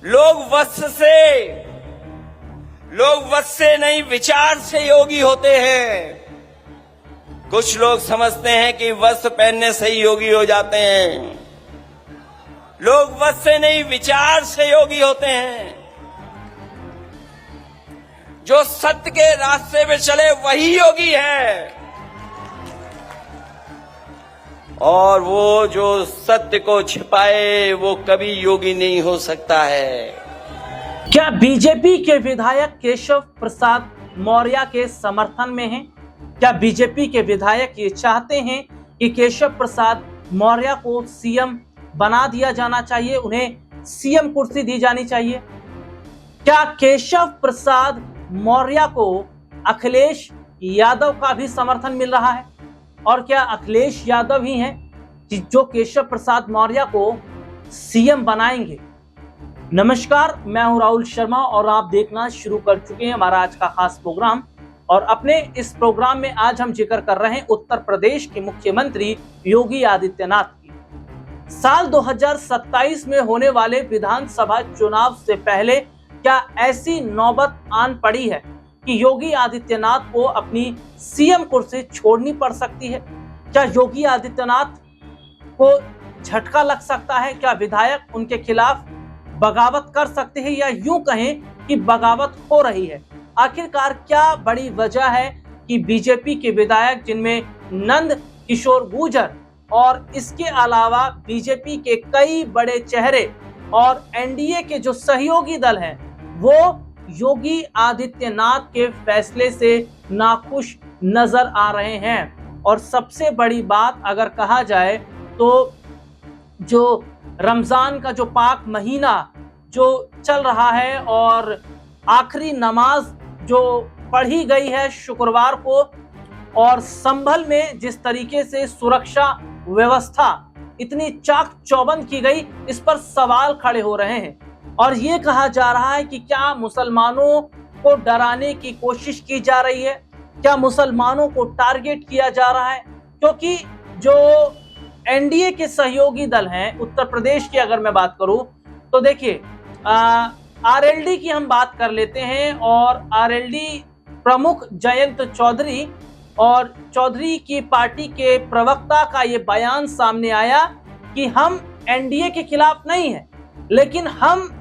लोग वश से नहीं विचार से योगी होते हैं। कुछ लोग समझते हैं कि वस्त्र पहनने से ही योगी हो जाते हैं। लोग वश से नहीं विचार से योगी होते हैं। जो सत्य के रास्ते पे चले वही योगी है, और वो जो सत्य को छिपाए वो कभी योगी नहीं हो सकता है। क्या बीजेपी के विधायक केशव प्रसाद मौर्य के समर्थन में हैं? क्या बीजेपी के विधायक ये चाहते हैं कि केशव प्रसाद मौर्य को सीएम बना दिया जाना चाहिए, उन्हें सीएम कुर्सी दी जानी चाहिए? क्या केशव प्रसाद मौर्य को अखिलेश यादव का भी समर्थन मिल रहा है? और क्या अखिलेश यादव ही हैं जो केशव प्रसाद मौर्य को सीएम बनाएंगे? नमस्कार, मैं हूं राहुल शर्मा और आप देखना शुरू कर चुके हैं हमारा आज का खास प्रोग्राम। और अपने इस प्रोग्राम में आज हम जिक्र कर रहे हैं उत्तर प्रदेश के मुख्यमंत्री योगी आदित्यनाथ की। साल 2027 में होने वाले विधानसभा चुनाव से पहले क्या ऐसी नौबत आन पड़ी है कि योगी आदित्यनाथ को अपनी सीएम कुर्सी छोड़नी पड़ सकती है? क्या योगी आदित्यनाथ को झटका लग सकता है? क्या विधायक उनके खिलाफ बगावत कर सकते हैं, या यूं कहें कि बगावत हो रही है? आखिरकार क्या बड़ी वजह है कि बीजेपी के विधायक, जिनमें नंद किशोर गुर्जर और इसके अलावा बीजेपी के कई बड़े चेहरे और एनडीए के जो सहयोगी दल हैं, वो योगी आदित्यनाथ के फैसले से नाखुश नजर आ रहे हैं? और सबसे बड़ी बात अगर कहा जाए तो जो रमजान का जो पाक महीना जो चल रहा है और आखिरी नमाज जो पढ़ी गई है शुक्रवार को, और संभल में जिस तरीके से सुरक्षा व्यवस्था इतनी चाक चौबंद की गई, इस पर सवाल खड़े हो रहे हैं। और ये कहा जा रहा है कि क्या मुसलमानों को डराने की कोशिश की जा रही है? क्या मुसलमानों को टारगेट किया जा रहा है? क्योंकि जो एनडीए के सहयोगी दल हैं उत्तर प्रदेश की, अगर मैं बात करूं तो देखिए, आरएलडी की हम बात कर लेते हैं। और आरएलडी प्रमुख जयंत चौधरी और चौधरी की पार्टी के प्रवक्ता का ये बयान सामने आया कि हम एनडीए के खिलाफ नहीं हैं, लेकिन हम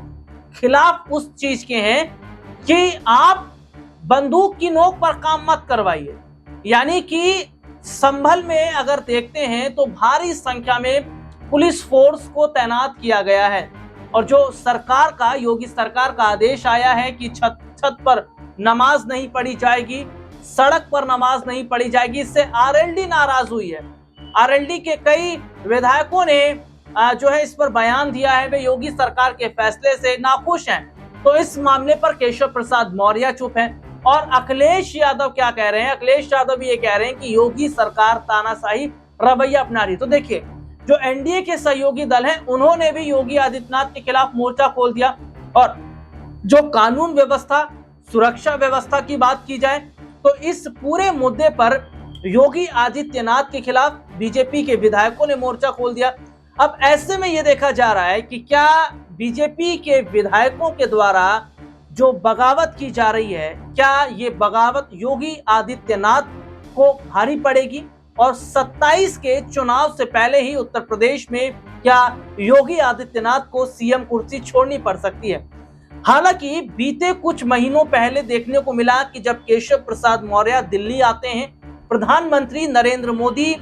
खिलाफ उस चीज के हैं कि आप बंदूक की नोक पर काम मत करवाइए। यानी कि संभल में अगर देखते हैं तो भारी संख्या में पुलिस फोर्स को तैनात किया गया है, और जो सरकार का, योगी सरकार का आदेश आया है कि छत पर नमाज नहीं पढ़ी जाएगी, सड़क पर नमाज नहीं पढ़ी जाएगी। इससे आरएलडी नाराज हुई है। आरएलडी के कई विधायकों ने जो है इस पर बयान दिया है, वे योगी सरकार के फैसले से नाखुश हैं। तो इस मामले पर केशव प्रसाद मौर्य चुप हैं। और अखिलेश यादव क्या कह रहे हैं? अखिलेश यादव भी ये कह रहे हैं कि योगी सरकार तानाशाही रवैया अपना रही। तो देखिए, जो एनडीए के सहयोगी दल हैं उन्होंने भी योगी आदित्यनाथ के खिलाफ मोर्चा खोल दिया। और जो कानून व्यवस्था, सुरक्षा व्यवस्था की बात की जाए तो इस पूरे मुद्दे पर योगी आदित्यनाथ के खिलाफ बीजेपी के विधायकों ने मोर्चा खोल दिया। अब ऐसे में यह देखा जा रहा है कि क्या बीजेपी के विधायकों के द्वारा जो बगावत की जा रही है, क्या ये बगावत योगी आदित्यनाथ को भारी पड़ेगी? और 27 के चुनाव से पहले ही उत्तर प्रदेश में क्या योगी आदित्यनाथ को सीएम कुर्सी छोड़नी पड़ सकती है? हालांकि बीते कुछ महीनों पहले देखने को मिला कि जब केशव प्रसाद मौर्य दिल्ली आते हैं, प्रधानमंत्री नरेंद्र मोदी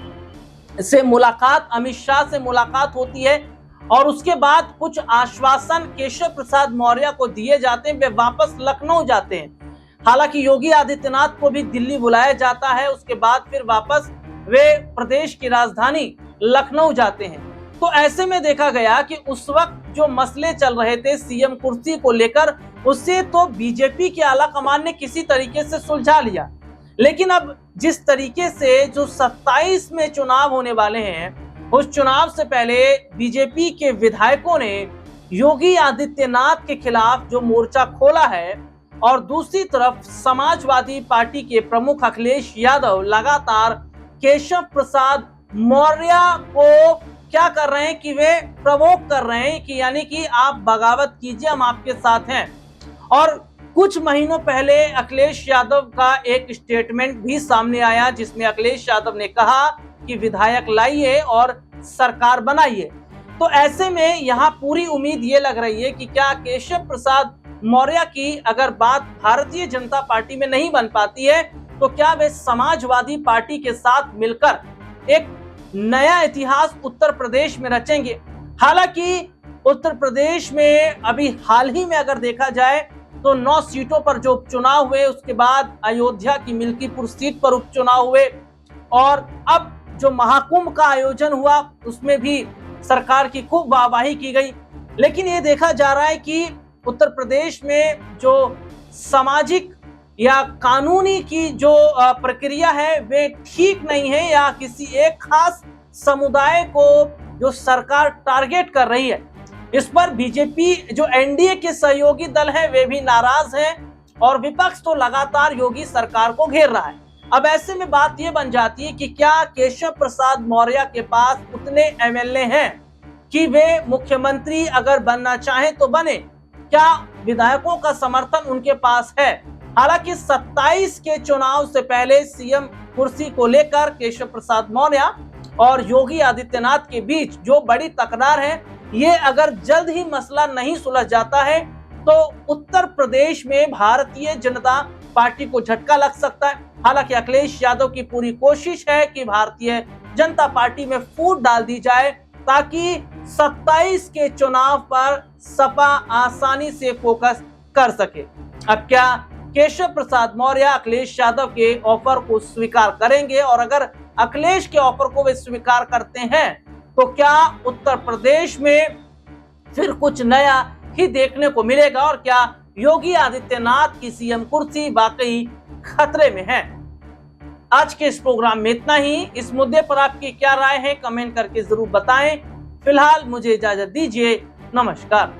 से मुलाकात, अमित शाह से मुलाकात होती है, और उसके बाद कुछ आश्वासन केशव प्रसाद मौर्य को दिए जाते हैं, वे वापस लखनऊ जाते हैं। हालांकि योगी आदित्यनाथ को भी दिल्ली बुलाया जाता है, उसके बाद फिर वापस वे प्रदेश की राजधानी लखनऊ जाते हैं। तो ऐसे में देखा गया कि उस वक्त जो मसले चल रहे थे सीएम कुर्सी को लेकर, उससे तो बीजेपी के आला कमान ने किसी तरीके से सुलझा लिया। लेकिन अब जिस तरीके से जो 27 में चुनाव होने वाले हैं, उस चुनाव से पहले बीजेपी के विधायकों ने योगी आदित्यनाथ के खिलाफ जो मोर्चा खोला है, और दूसरी तरफ समाजवादी पार्टी के प्रमुख अखिलेश यादव लगातार केशव प्रसाद मौर्य को क्या कर रहे हैं कि वे प्रवोक कर रहे हैं कि यानी कि आप बगावत कीजिए, हम आपके साथ हैं। और कुछ महीनों पहले अखिलेश यादव का एक स्टेटमेंट भी सामने आया जिसमें अखिलेश यादव ने कहा कि विधायक लाइए और सरकार बनाइए। तो ऐसे में यहां पूरी उम्मीद ये लग रही है कि क्या केशव प्रसाद मौर्य की अगर बात भारतीय जनता पार्टी में नहीं बन पाती है तो क्या वे समाजवादी पार्टी के साथ मिलकर एक नया इतिहास उत्तर प्रदेश में रचेंगे। हालांकि उत्तर प्रदेश में अभी हाल ही में अगर देखा जाए तो 9 सीटों पर जो उपचुनाव हुए, उसके बाद अयोध्या की मिल्कीपुर सीट पर उपचुनाव हुए और अब जो महाकुंभ का आयोजन हुआ उसमें भी सरकार की खूब वाहवाही की गई। लेकिन ये देखा जा रहा है कि उत्तर प्रदेश में जो सामाजिक या कानूनी की जो प्रक्रिया है वे ठीक नहीं है या किसी एक खास समुदाय को जो सरकार टारगेट कर रही है, इस पर बीजेपी जो एनडीए के सहयोगी दल है वे भी नाराज हैं और विपक्ष तो लगातार योगी सरकार को घेर रहा है। अब ऐसे में बात यह बन जाती है कि क्या केशव प्रसाद मौर्य के पास उतने एमएलए हैं कि वे मुख्यमंत्री अगर बनना चाहें तो बने, क्या विधायकों का समर्थन उनके पास है। हालांकि 27 के चुनाव से पहले सीएम कुर्सी को लेकर केशव प्रसाद मौर्य और योगी आदित्यनाथ के बीच जो बड़ी तकरार है, ये अगर जल्द ही मसला नहीं सुलझ जाता है तो उत्तर प्रदेश में भारतीय जनता पार्टी को झटका लग सकता है। हालांकि अखिलेश यादव की पूरी कोशिश है कि भारतीय जनता पार्टी में फूट डाल दी जाए ताकि 27 के चुनाव पर सपा आसानी से फोकस कर सके। अब क्या केशव प्रसाद मौर्य अखिलेश यादव के ऑफर को स्वीकार करेंगे, और अगर अखिलेश के ऑफर को वे स्वीकार करते हैं तो क्या उत्तर प्रदेश में फिर कुछ नया ही देखने को मिलेगा और क्या योगी आदित्यनाथ की सीएम कुर्सी वाकई खतरे में है। आज के इस प्रोग्राम में इतना ही। इस मुद्दे पर आपकी क्या राय है कमेंट करके जरूर बताएं। फिलहाल मुझे इजाजत दीजिए, नमस्कार।